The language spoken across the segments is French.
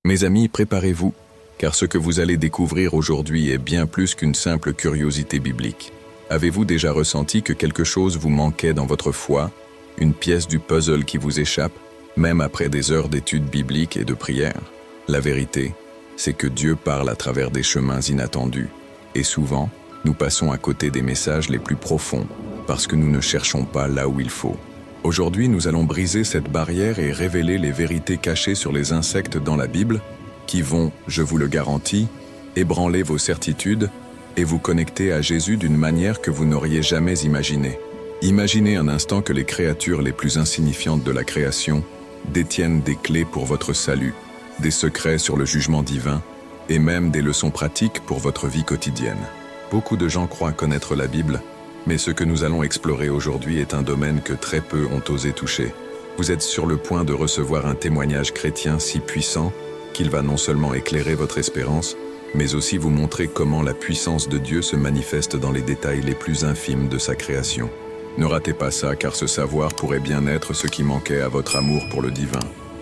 Mes amis, préparez-vous, car ce que vous allez découvrir aujourd'hui est bien plus qu'une simple curiosité biblique. Avez-vous déjà ressenti que quelque chose vous manquait dans votre foi, une pièce du puzzle qui vous échappe, même après des heures d'études bibliques et de prières? La vérité, c'est que Dieu parle à travers des chemins inattendus, et souvent, nous passons à côté des messages les plus profonds, parce que nous ne cherchons pas là où il faut. Aujourd'hui, nous allons briser cette barrière et révéler les vérités cachées sur les insectes dans la Bible, qui vont, je vous le garantis, ébranler vos certitudes et vous connecter à Jésus d'une manière que vous n'auriez jamais imaginée. Imaginez un instant que les créatures les plus insignifiantes de la création détiennent des clés pour votre salut, des secrets sur le jugement divin et même des leçons pratiques pour votre vie quotidienne. Beaucoup de gens croient connaître la Bible, mais ce que nous allons explorer aujourd'hui est un domaine que très peu ont osé toucher. Vous êtes sur le point de recevoir un témoignage chrétien si puissant qu'il va non seulement éclairer votre espérance, mais aussi vous montrer comment la puissance de Dieu se manifeste dans les détails les plus infimes de sa création. Ne ratez pas ça, car ce savoir pourrait bien être ce qui manquait à votre amour pour le divin.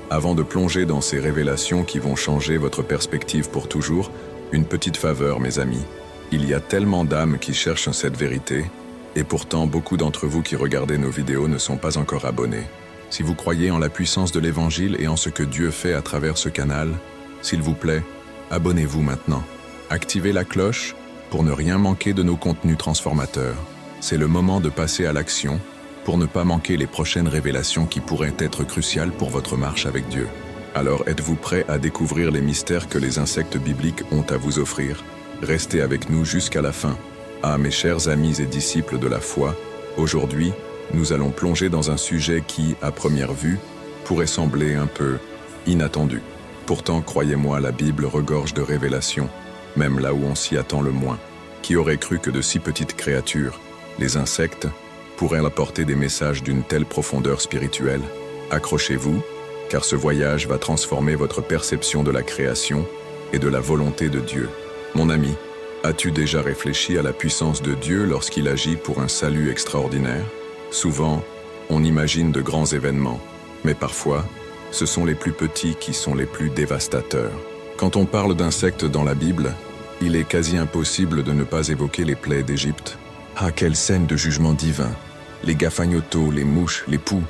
Avant de plonger dans ces révélations qui vont changer votre perspective pour toujours, une petite faveur, mes amis. Il y a tellement d'âmes qui cherchent cette vérité, et pourtant beaucoup d'entre vous qui regardez nos vidéos ne sont pas encore abonnés. Si vous croyez en la puissance de l'Évangile et en ce que Dieu fait à travers ce canal, s'il vous plaît, abonnez-vous maintenant. Activez la cloche pour ne rien manquer de nos contenus transformateurs. C'est le moment de passer à l'action pour ne pas manquer les prochaines révélations qui pourraient être cruciales pour votre marche avec Dieu. Alors êtes-vous prêts à découvrir les mystères que les insectes bibliques ont à vous offrir? Restez avec nous jusqu'à la fin. Ah, mes chers amis et disciples de la foi, aujourd'hui, nous allons plonger dans un sujet qui, à première vue, pourrait sembler un peu inattendu. Pourtant, croyez-moi, la Bible regorge de révélations, même là où on s'y attend le moins. Qui aurait cru que de si petites créatures, les insectes, pourraient apporter des messages d'une telle profondeur spirituelle? Accrochez-vous, car ce voyage va transformer votre perception de la création et de la volonté de Dieu. Mon ami, as-tu déjà réfléchi à la puissance de Dieu lorsqu'il agit pour un salut extraordinaire? Souvent, on imagine de grands événements, mais parfois, ce sont les plus petits qui sont les plus dévastateurs. Quand on parle d'insectes dans la Bible, il est quasi impossible de ne pas évoquer les plaies d'Égypte. Ah, quelle scène de jugement divin! Les gafagnotos, les mouches, les poux,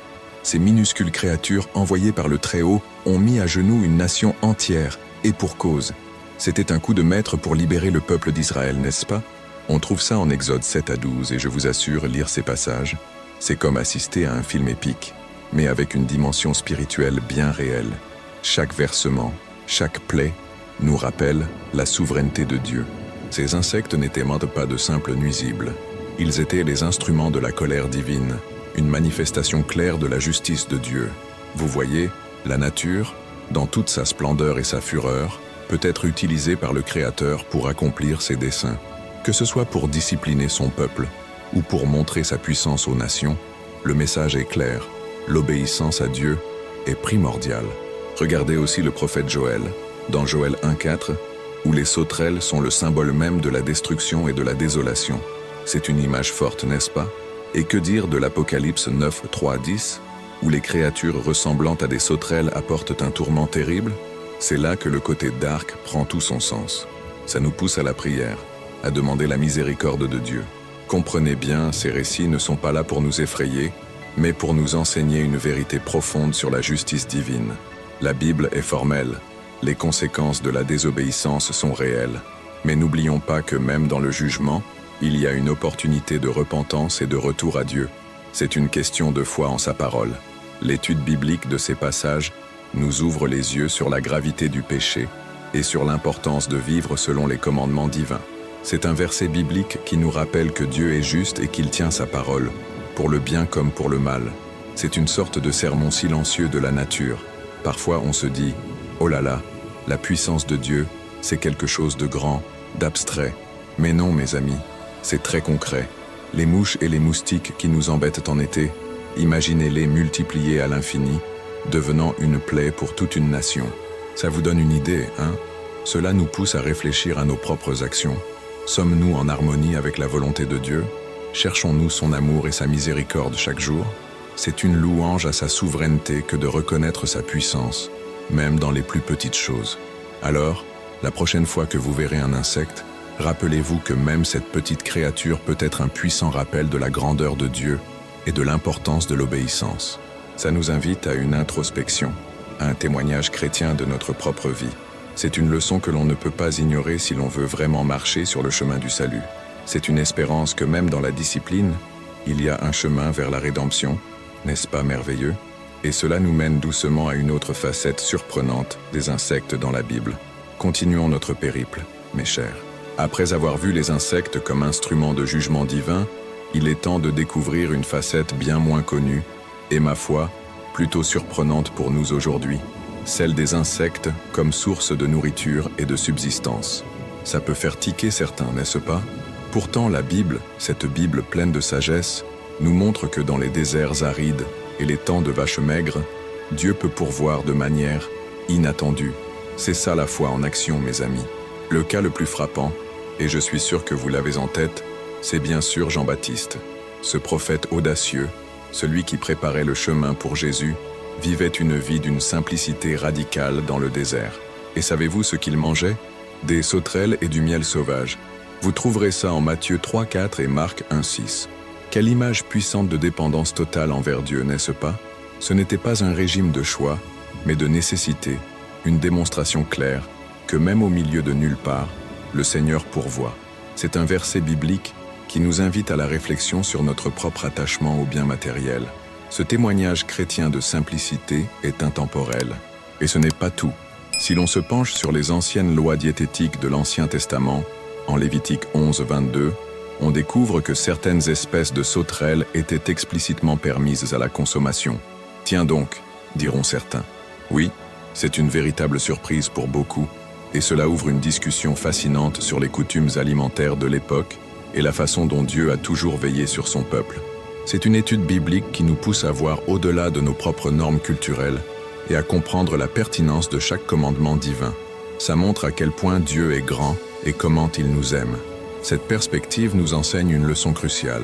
ces minuscules créatures envoyées par le Très-Haut ont mis à genoux une nation entière, et pour cause. C'était un coup de maître pour libérer le peuple d'Israël, n'est-ce pas? On trouve ça en Exode 7 à 12, et je vous assure, lire ces passages, c'est comme assister à un film épique, mais avec une dimension spirituelle bien réelle. Chaque versement, chaque plaie, nous rappelle la souveraineté de Dieu. Ces insectes n'étaient pas de simples nuisibles. Ils étaient les instruments de la colère divine, une manifestation claire de la justice de Dieu. Vous voyez, la nature, dans toute sa splendeur et sa fureur, peut être utilisée par le Créateur pour accomplir ses desseins. Que ce soit pour discipliner son peuple ou pour montrer sa puissance aux nations, le message est clair. L'obéissance à Dieu est primordiale. Regardez aussi le prophète Joël, dans Joël 1,4, où les sauterelles sont le symbole même de la destruction et de la désolation. C'est une image forte, n'est-ce pas? Et que dire de l'Apocalypse 9, 3 à 10, où les créatures ressemblantes à des sauterelles apportent un tourment terrible? C'est là que le côté dark prend tout son sens. Ça nous pousse à la prière, à demander la miséricorde de Dieu. Comprenez bien, ces récits ne sont pas là pour nous effrayer, mais pour nous enseigner une vérité profonde sur la justice divine. La Bible est formelle, les conséquences de la désobéissance sont réelles, mais n'oublions pas que même dans le jugement, il y a une opportunité de repentance et de retour à Dieu. C'est une question de foi en sa parole. L'étude biblique de ces passages nous ouvre les yeux sur la gravité du péché et sur l'importance de vivre selon les commandements divins. C'est un verset biblique qui nous rappelle que Dieu est juste et qu'il tient sa parole, pour le bien comme pour le mal. C'est une sorte de sermon silencieux de la nature. Parfois on se dit « Oh là là, la puissance de Dieu, c'est quelque chose de grand, d'abstrait. » Mais non, mes amis, c'est très concret. Les mouches et les moustiques qui nous embêtent en été, imaginez-les multipliés à l'infini, devenant une plaie pour toute une nation. Ça vous donne une idée, hein? Cela nous pousse à réfléchir à nos propres actions. Sommes-nous en harmonie avec la volonté de Dieu? Cherchons-nous son amour et sa miséricorde chaque jour? C'est une louange à sa souveraineté que de reconnaître sa puissance. même dans les plus petites choses. Alors, la prochaine fois que vous verrez un insecte, rappelez-vous que même cette petite créature peut être un puissant rappel de la grandeur de Dieu et de l'importance de l'obéissance. Ça nous invite à une introspection, à un témoignage chrétien de notre propre vie. C'est une leçon que l'on ne peut pas ignorer si l'on veut vraiment marcher sur le chemin du salut. C'est une espérance que même dans la discipline, il y a un chemin vers la rédemption, n'est-ce pas merveilleux? Et cela nous mène doucement à une autre facette surprenante des insectes dans la Bible. Continuons notre périple, mes chers. Après avoir vu les insectes comme instruments de jugement divin, il est temps de découvrir une facette bien moins connue, et ma foi, plutôt surprenante pour nous aujourd'hui, celle des insectes comme source de nourriture et de subsistance. Ça peut faire tiquer certains, n'est-ce pas? Pourtant, la Bible, cette Bible pleine de sagesse, nous montre que dans les déserts arides et les temps de vaches maigres, Dieu peut pourvoir de manière inattendue. C'est ça la foi en action, mes amis. Le cas le plus frappant, et je suis sûr que vous l'avez en tête, c'est bien sûr Jean-Baptiste. Ce prophète audacieux, celui qui préparait le chemin pour Jésus, vivait une vie d'une simplicité radicale dans le désert. Et savez-vous ce qu'il mangeait? Des sauterelles et du miel sauvage. Vous trouverez ça en Matthieu 3,4 et Marc 1,6. Quelle image puissante de dépendance totale envers Dieu, n'est-ce pas? Ce n'était pas un régime de choix, mais de nécessité, une démonstration claire que même au milieu de nulle part, le Seigneur pourvoit. C'est un verset biblique qui nous invite à la réflexion sur notre propre attachement aux biens matériels. Ce témoignage chrétien de simplicité est intemporel. Et ce n'est pas tout. Si l'on se penche sur les anciennes lois diététiques de l'Ancien Testament, en Lévitique 11, 22, on découvre que certaines espèces de sauterelles étaient explicitement permises à la consommation. Tiens donc, diront certains. Oui, c'est une véritable surprise pour beaucoup, et cela ouvre une discussion fascinante sur les coutumes alimentaires de l'époque et la façon dont Dieu a toujours veillé sur son peuple. C'est une étude biblique qui nous pousse à voir au-delà de nos propres normes culturelles et à comprendre la pertinence de chaque commandement divin. Ça montre à quel point Dieu est grand et comment il nous aime. Cette perspective nous enseigne une leçon cruciale.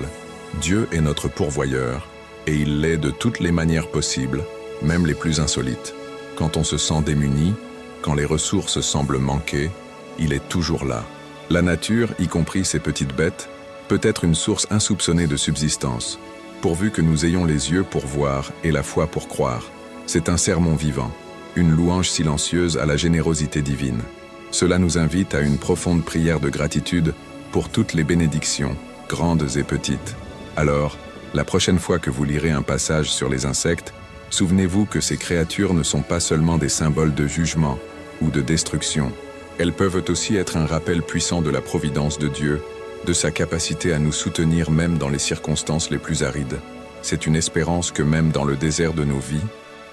Dieu est notre pourvoyeur, et il l'est de toutes les manières possibles, même les plus insolites. Quand on se sent démuni, quand les ressources semblent manquer, il est toujours là. La nature, y compris ces petites bêtes, peut être une source insoupçonnée de subsistance, pourvu que nous ayons les yeux pour voir et la foi pour croire. C'est un sermon vivant, une louange silencieuse à la générosité divine. Cela nous invite à une profonde prière de gratitude pour toutes les bénédictions, grandes et petites. Alors, la prochaine fois que vous lirez un passage sur les insectes, souvenez-vous que ces créatures ne sont pas seulement des symboles de jugement ou de destruction. Elles peuvent aussi être un rappel puissant de la providence de Dieu, de sa capacité à nous soutenir même dans les circonstances les plus arides. C'est une espérance que même dans le désert de nos vies,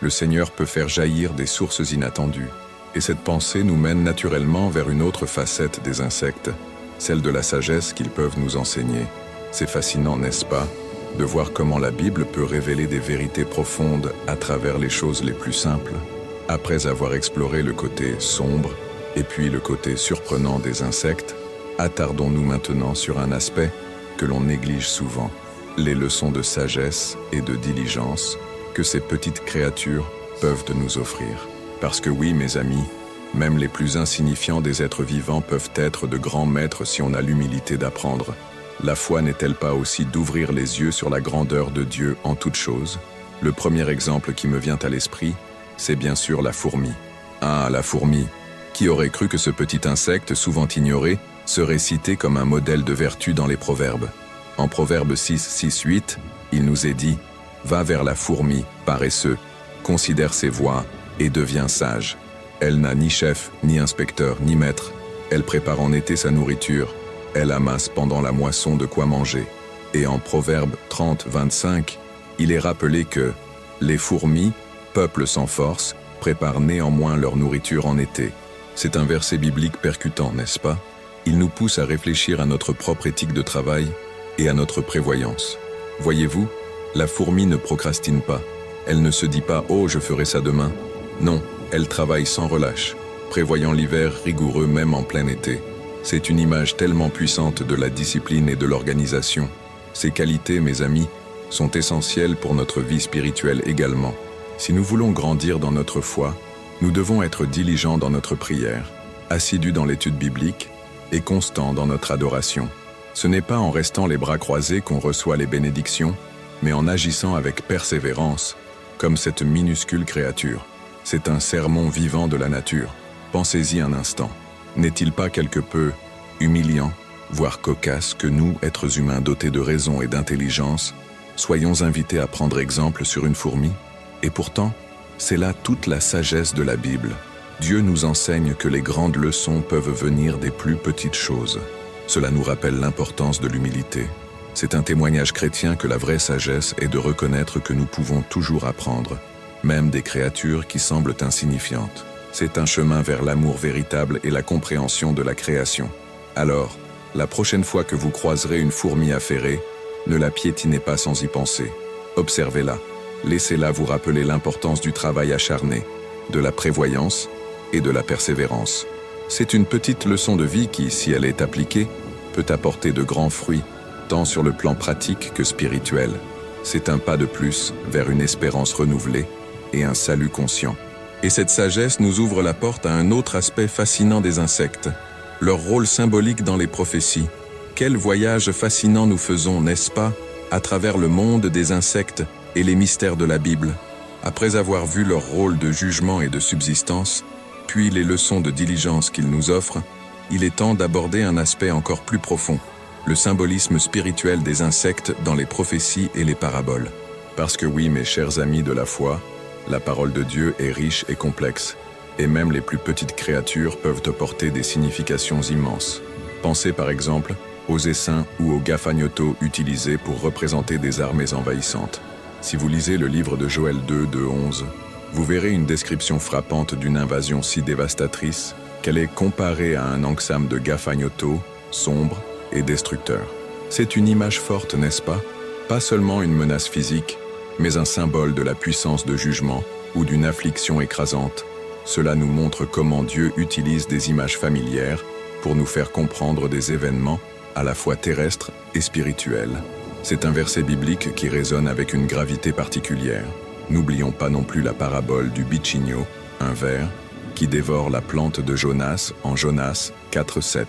le Seigneur peut faire jaillir des sources inattendues. Et cette pensée nous mène naturellement vers une autre facette des insectes, celle de la sagesse qu'ils peuvent nous enseigner. C'est fascinant, n'est-ce pas, de voir comment la Bible peut révéler des vérités profondes à travers les choses les plus simples. Après avoir exploré le côté sombre et puis le côté surprenant des insectes, attardons-nous maintenant sur un aspect que l'on néglige souvent, les leçons de sagesse et de diligence que ces petites créatures peuvent nous offrir. Parce que oui, mes amis, même les plus insignifiants des êtres vivants peuvent être de grands maîtres si on a l'humilité d'apprendre. La foi n'est-elle pas aussi d'ouvrir les yeux sur la grandeur de Dieu en toutes choses? Le premier exemple qui me vient à l'esprit, c'est bien sûr la fourmi. Ah, la fourmi! Qui aurait cru que ce petit insecte, souvent ignoré, serait cité comme un modèle de vertu dans les proverbes? En Proverbe 6, 6, 8, il nous est dit « Va vers la fourmi, paresseux, considère ses voies et deviens sage. Elle n'a ni chef, ni inspecteur, ni maître. Elle prépare en été sa nourriture. Elle amasse pendant la moisson de quoi manger. » Et en Proverbe 30, 25, il est rappelé que « Les fourmis, peuple sans force, préparent néanmoins leur nourriture en été. » C'est un verset biblique percutant, n'est-ce pas? Il nous pousse à réfléchir à notre propre éthique de travail et à notre prévoyance. Voyez-vous, la fourmi ne procrastine pas. Elle ne se dit pas « Oh, je ferai ça demain ». Non, elle travaille sans relâche, prévoyant l'hiver rigoureux même en plein été. C'est une image tellement puissante de la discipline et de l'organisation. Ces qualités, mes amis, sont essentielles pour notre vie spirituelle également. Si nous voulons grandir dans notre foi, Nous devons être diligents dans notre prière, assidus dans l'étude biblique et constants dans notre adoration. Ce n'est pas en restant les bras croisés qu'on reçoit les bénédictions, mais en agissant avec persévérance, comme cette minuscule créature. C'est un sermon vivant de la nature. Pensez-y un instant. N'est-il pas quelque peu humiliant, voire cocasse, que nous, êtres humains dotés de raison et d'intelligence, soyons invités à prendre exemple sur une fourmi? Et pourtant, c'est là toute la sagesse de la Bible. Dieu nous enseigne que les grandes leçons peuvent venir des plus petites choses. Cela nous rappelle l'importance de l'humilité. C'est un témoignage chrétien que la vraie sagesse est de reconnaître que nous pouvons toujours apprendre, même des créatures qui semblent insignifiantes. C'est un chemin vers l'amour véritable et la compréhension de la création. Alors, la prochaine fois que vous croiserez une fourmi affairée, ne la piétinez pas sans y penser. Observez-la. Laissez-la vous rappeler l'importance du travail acharné, de la prévoyance et de la persévérance. C'est une petite leçon de vie qui, si elle est appliquée, peut apporter de grands fruits, tant sur le plan pratique que spirituel. C'est un pas de plus vers une espérance renouvelée et un salut conscient. Et cette sagesse nous ouvre la porte à un autre aspect fascinant des insectes, leur rôle symbolique dans les prophéties. Quel voyage fascinant nous faisons, n'est-ce pas, à travers le monde des insectes et les mystères de la Bible. Après avoir vu leur rôle de jugement et de subsistance, puis les leçons de diligence qu'ils nous offrent, il est temps d'aborder un aspect encore plus profond, le symbolisme spirituel des insectes dans les prophéties et les paraboles. Parce que oui, mes chers amis de la foi, la parole de Dieu est riche et complexe, et même les plus petites créatures peuvent porter des significations immenses. Pensez par exemple aux essaims ou aux gafagnotos utilisés pour représenter des armées envahissantes. Si vous lisez le livre de Joël 2, de 11, vous verrez une description frappante d'une invasion si dévastatrice qu'elle est comparée à un enxame de gafagnotos, sombre et destructeur. C'est une image forte, n'est-ce pas? Pas seulement une menace physique, mais un symbole de la puissance de jugement ou d'une affliction écrasante. Cela nous montre comment Dieu utilise des images familières pour nous faire comprendre des événements à la fois terrestres et spirituels. C'est un verset biblique qui résonne avec une gravité particulière. N'oublions pas non plus la parabole du bichigno, un ver, qui dévore la plante de Jonas en Jonas 4:7.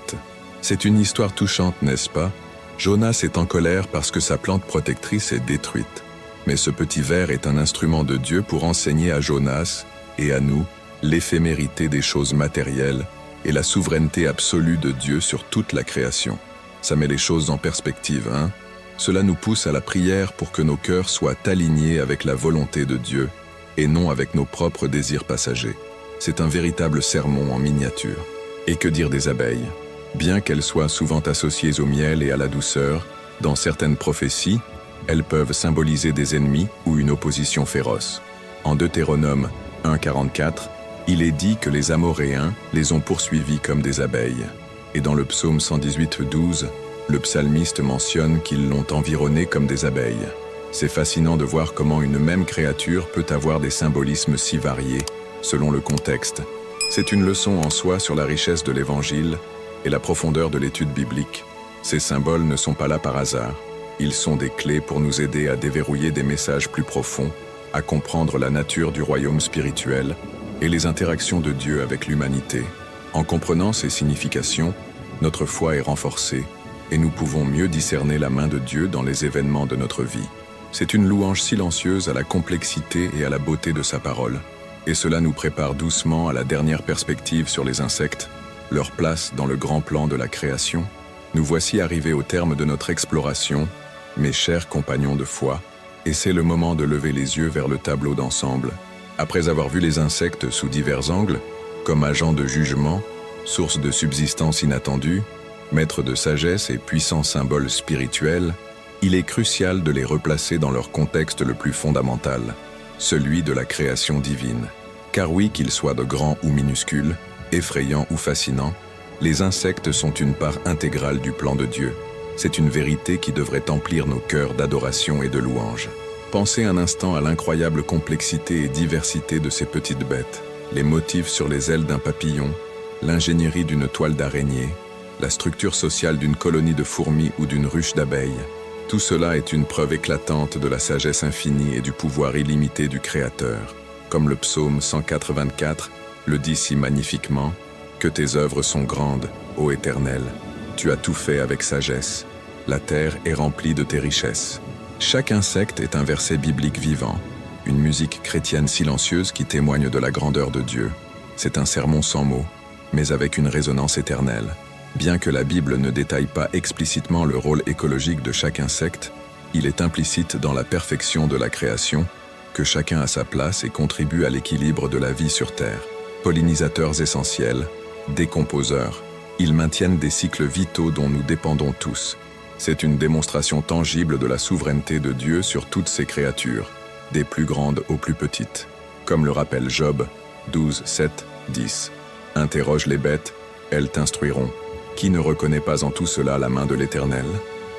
C'est une histoire touchante, n'est-ce pas? Jonas est en colère parce que sa plante protectrice est détruite. Mais ce petit ver est un instrument de Dieu pour enseigner à Jonas et à nous l'éphémérité des choses matérielles et la souveraineté absolue de Dieu sur toute la création. Ça met les choses en perspective, hein? Cela nous pousse à la prière pour que nos cœurs soient alignés avec la volonté de Dieu et non avec nos propres désirs passagers. C'est un véritable sermon en miniature. Et que dire des abeilles? Bien qu'elles soient souvent associées au miel et à la douceur, dans certaines prophéties, elles peuvent symboliser des ennemis ou une opposition féroce. En Deutéronome 1:44, il est dit que les Amoréens les ont poursuivis comme des abeilles. Et dans le psaume 118:12, le psalmiste mentionne qu'ils l'ont environné comme des abeilles. C'est fascinant de voir comment une même créature peut avoir des symbolismes si variés, selon le contexte. C'est une leçon en soi sur la richesse de l'Évangile et la profondeur de l'étude biblique. Ces symboles ne sont pas là par hasard. Ils sont des clés pour nous aider à déverrouiller des messages plus profonds, à comprendre la nature du royaume spirituel et les interactions de Dieu avec l'humanité. En comprenant ces significations, notre foi est renforcée et nous pouvons mieux discerner la main de Dieu dans les événements de notre vie. C'est une louange silencieuse à la complexité et à la beauté de sa parole. Et cela nous prépare doucement à la dernière perspective sur les insectes, leur place dans le grand plan de la création. Nous voici arrivés au terme de notre exploration, mes chers compagnons de foi, et c'est le moment de lever les yeux vers le tableau d'ensemble. Après avoir vu les insectes sous divers angles, comme agents de jugement, source de subsistance inattendue, maîtres de sagesse et puissants symboles spirituels, il est crucial de les replacer dans leur contexte le plus fondamental, celui de la création divine. Car oui, qu'ils soient de grands ou minuscules, effrayants ou fascinants, les insectes sont une part intégrale du plan de Dieu. C'est une vérité qui devrait emplir nos cœurs d'adoration et de louange. Pensez un instant à l'incroyable complexité et diversité de ces petites bêtes, les motifs sur les ailes d'un papillon, l'ingénierie d'une toile d'araignée, la structure sociale d'une colonie de fourmis ou d'une ruche d'abeilles. Tout cela est une preuve éclatante de la sagesse infinie et du pouvoir illimité du Créateur. Comme le psaume 104:24, le dit si magnifiquement, « Que tes œuvres sont grandes, ô Éternel, tu as tout fait avec sagesse, la terre est remplie de tes richesses. » Chaque insecte est un verset biblique vivant, une musique chrétienne silencieuse qui témoigne de la grandeur de Dieu. C'est un sermon sans mots, mais avec une résonance éternelle. Bien que la Bible ne détaille pas explicitement le rôle écologique de chaque insecte, il est implicite dans la perfection de la création, que chacun a sa place et contribue à l'équilibre de la vie sur Terre. Pollinisateurs essentiels, décomposeurs, ils maintiennent des cycles vitaux dont nous dépendons tous. C'est une démonstration tangible de la souveraineté de Dieu sur toutes ses créatures, des plus grandes aux plus petites. Comme le rappelle Job 12, 7, 10. « Interroge les bêtes, elles t'instruiront. Qui ne reconnaît pas en tout cela la main de l'Éternel ? »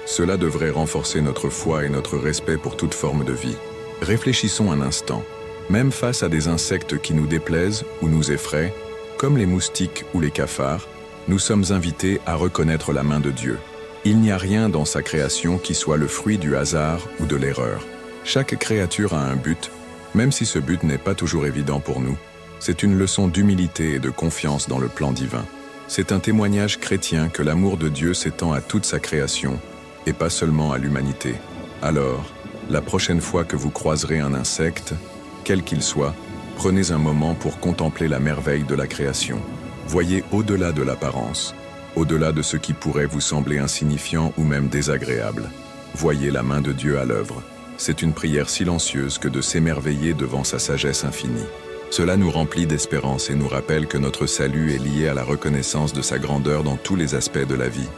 Cela devrait renforcer notre foi et notre respect pour toute forme de vie. Réfléchissons un instant. Même face à des insectes qui nous déplaisent ou nous effraient, comme les moustiques ou les cafards, nous sommes invités à reconnaître la main de Dieu. Il n'y a rien dans sa création qui soit le fruit du hasard ou de l'erreur. Chaque créature a un but, même si ce but n'est pas toujours évident pour nous. C'est une leçon d'humilité et de confiance dans le plan divin. C'est un témoignage chrétien que l'amour de Dieu s'étend à toute sa création, et pas seulement à l'humanité. Alors, la prochaine fois que vous croiserez un insecte, quel qu'il soit, prenez un moment pour contempler la merveille de la création. Voyez au-delà de l'apparence, au-delà de ce qui pourrait vous sembler insignifiant ou même désagréable. Voyez la main de Dieu à l'œuvre. C'est une prière silencieuse que de s'émerveiller devant sa sagesse infinie. Cela nous remplit d'espérance et nous rappelle que notre salut est lié à la reconnaissance de sa grandeur dans tous les aspects de la vie.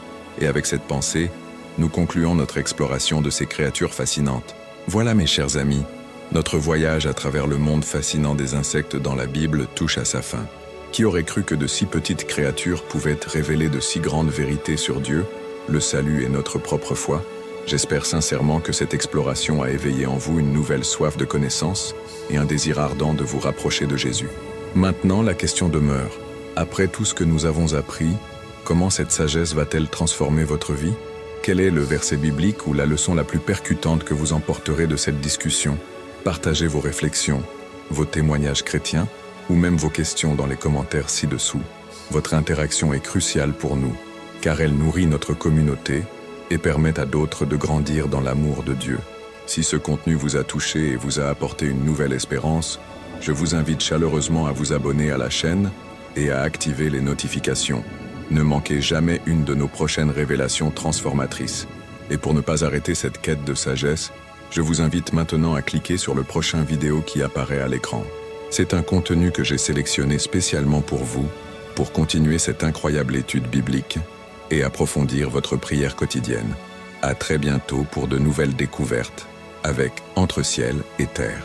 Et avec cette pensée, nous concluons notre exploration de ces créatures fascinantes. Voilà, mes chers amis, notre voyage à travers le monde fascinant des insectes dans la Bible touche à sa fin. Qui aurait cru que de si petites créatures pouvaient révéler de si grandes vérités sur Dieu, le salut et notre propre foi ? J'espère sincèrement que cette exploration a éveillé en vous une nouvelle soif de connaissance et un désir ardent de vous rapprocher de Jésus. Maintenant, la question demeure. Après tout ce que nous avons appris, comment cette sagesse va-t-elle transformer votre vie ? Quel est le verset biblique ou la leçon la plus percutante que vous emporterez de cette discussion ? Partagez vos réflexions, vos témoignages chrétiens ou même vos questions dans les commentaires ci-dessous. Votre interaction est cruciale pour nous, car elle nourrit notre communauté et permet à d'autres de grandir dans l'amour de Dieu. Si ce contenu vous a touché et vous a apporté une nouvelle espérance, je vous invite chaleureusement à vous abonner à la chaîne et à activer les notifications. Ne manquez jamais une de nos prochaines révélations transformatrices. Et pour ne pas arrêter cette quête de sagesse, je vous invite maintenant à cliquer sur le prochain vidéo qui apparaît à l'écran. C'est un contenu que j'ai sélectionné spécialement pour vous, pour continuer cette incroyable étude biblique et approfondir votre prière quotidienne. À très bientôt pour de nouvelles découvertes avec Entre ciel et terre.